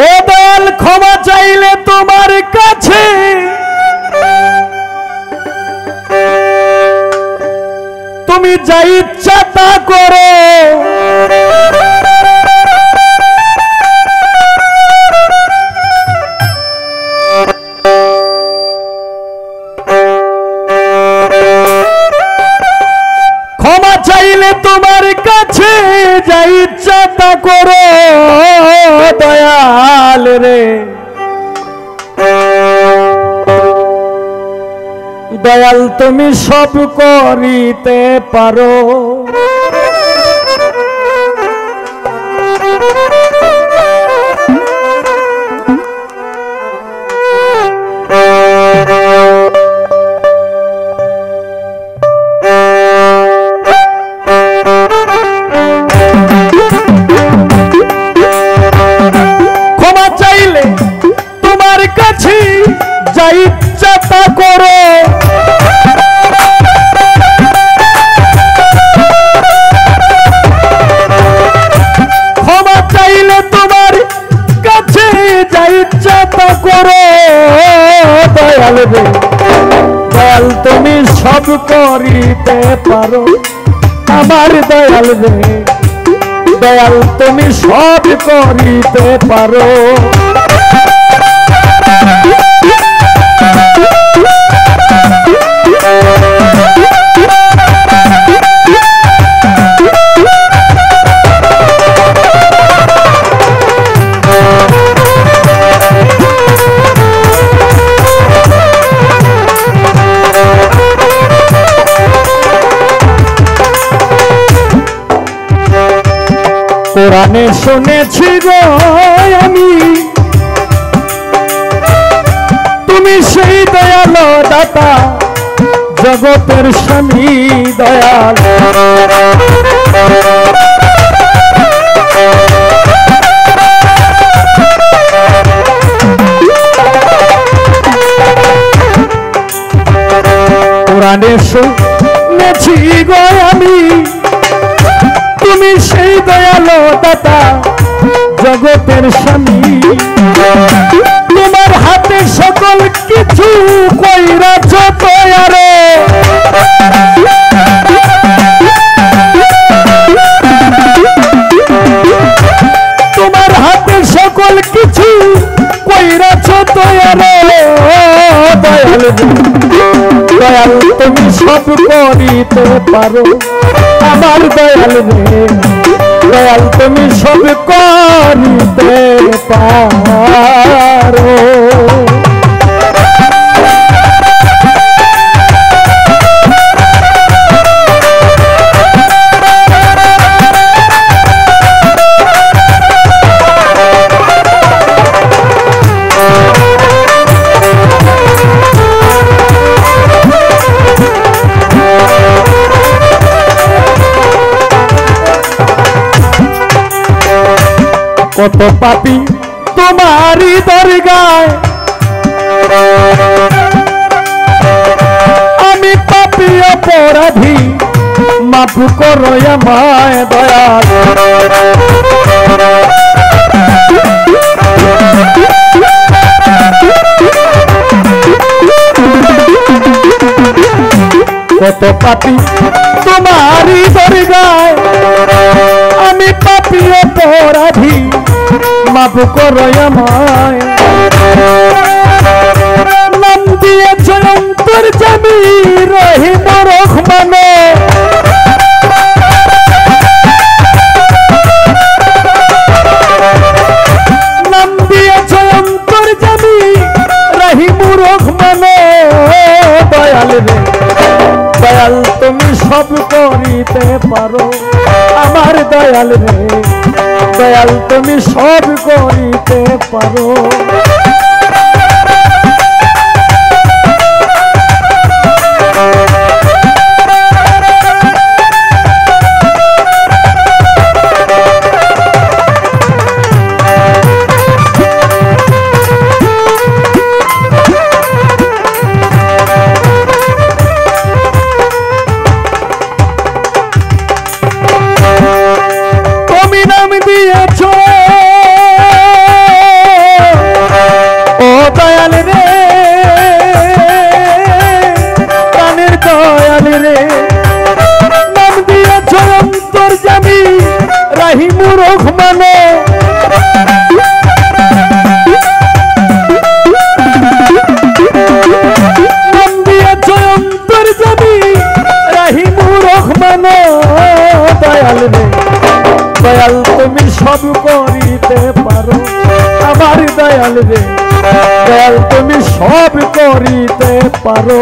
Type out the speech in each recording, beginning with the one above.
ও দয়াল ক্ষমা চাইলে তোমার কাছে তুমি যা ইচ্ছা তা করো, ক্ষমা চাইলে তোমার কাছে যা ইচ্ছা তা করো দয়াল রে। দয়াল তুমি সব করিতে পারো, ক্ষমা চাইলে তোমার কাছে যা ইচ্ছা তা করো, ক্ষমা চাইলে তোমার কাছে যা ইচ্ছা তা করো দয়াল রে। দয়াল তুমি সব করিতে পারো আমার দয়াল রে। দয়াল তুমি সব করিতে পারো। কোরআনে শুনেছি গো আমি তুমি সেই দয়াল দাতা জগতের স্বামী দয়াল। কোরআনে শুনেছি গো আমি তুমি সেই দয়াল দাতা জগতের স্বামী। তোমার হাতে সকল কিছু কইরাছ দয়ারে, তোমার হাতে সকল কিছু কইরাছ দয়ারে দয়াল। দয়াল তুমি সব করিতে পারো আমার দয়াল রে। দয়াল তুমি সব করিতে পারো। কত পাপী তোমারই দরগায়, আমি পাপী অপরাধী মাফ করো আমায় দয়াল। কত পাপী তোমারই দরগায়, আমি পাপী অপরাধী মাফ করো আমায়। নাম দিয়েছ অন্তর্যামী রহিম রহমান, নাম দিয়েছ অন্তর্যামী রহিম রহমান দয়াল রে। দয়াল তুমি সব করিতে পারো আমার দয়াল রে। দয়াল তুমি সব করিতে পারো। তুমি নাম দিয়েছ অন্তর্যামী রাহিমুর রহমান নাম দিয়েছ অন্তর্যামী রাহিমুর রহমান দয়াল রে দয়াল তুমি সব করিতে পারো আমার দয়াল রে দয়াল তুমি সব করিতে পারো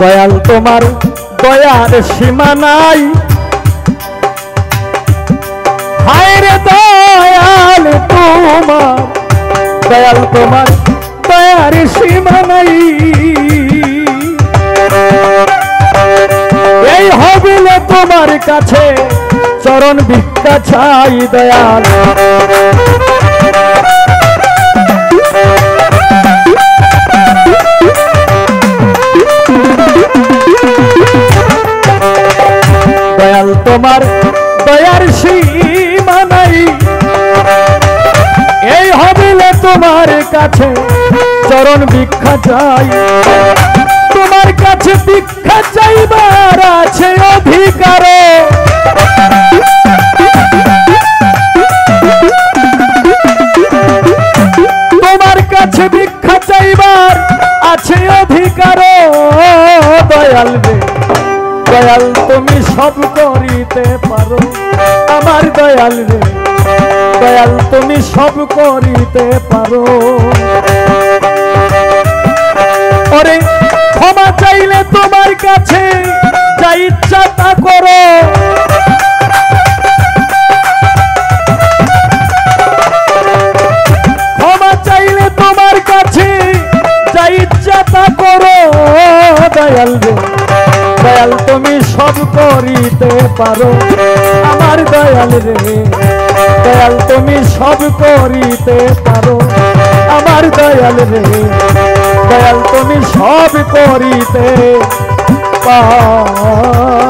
দয়াল তোমার দয়ার সীমা নাই হায় রে দয়াল তোমার দয়াল তোমার দয়ার সীমা নাই এই হবিলে তোমার কাছে চরণ ভিক্ষা চাই দয়াল দয়াল তোমার দয়ার সীমা নাই এই হবিলে তোমার কাছে চরণ ভিক্ষা চাই তোমার কাছে ভিক্ষা চাইবার আছে অধিকার তোমার কাছে ভিক্ষা চাইবার আছে অধিকার দয়াল রে দয়াল তুমি সব করিতে পারো আমার দয়াল রে দয়াল তুমি সব করিতে পারো ওরে ক্ষমা চাইলে তোমার কাছে যা ইচ্ছা তা করো ক্ষমা চাইলে তোমার কাছে যা ইচ্ছা তা করো দয়াল রে দয়াল তুমি সব করিতে পারো আমার দয়াল রে দয়াল তুমি সব করিতে পারো আমার দয়াল রে দয়াল তুমি সব করিতে পারো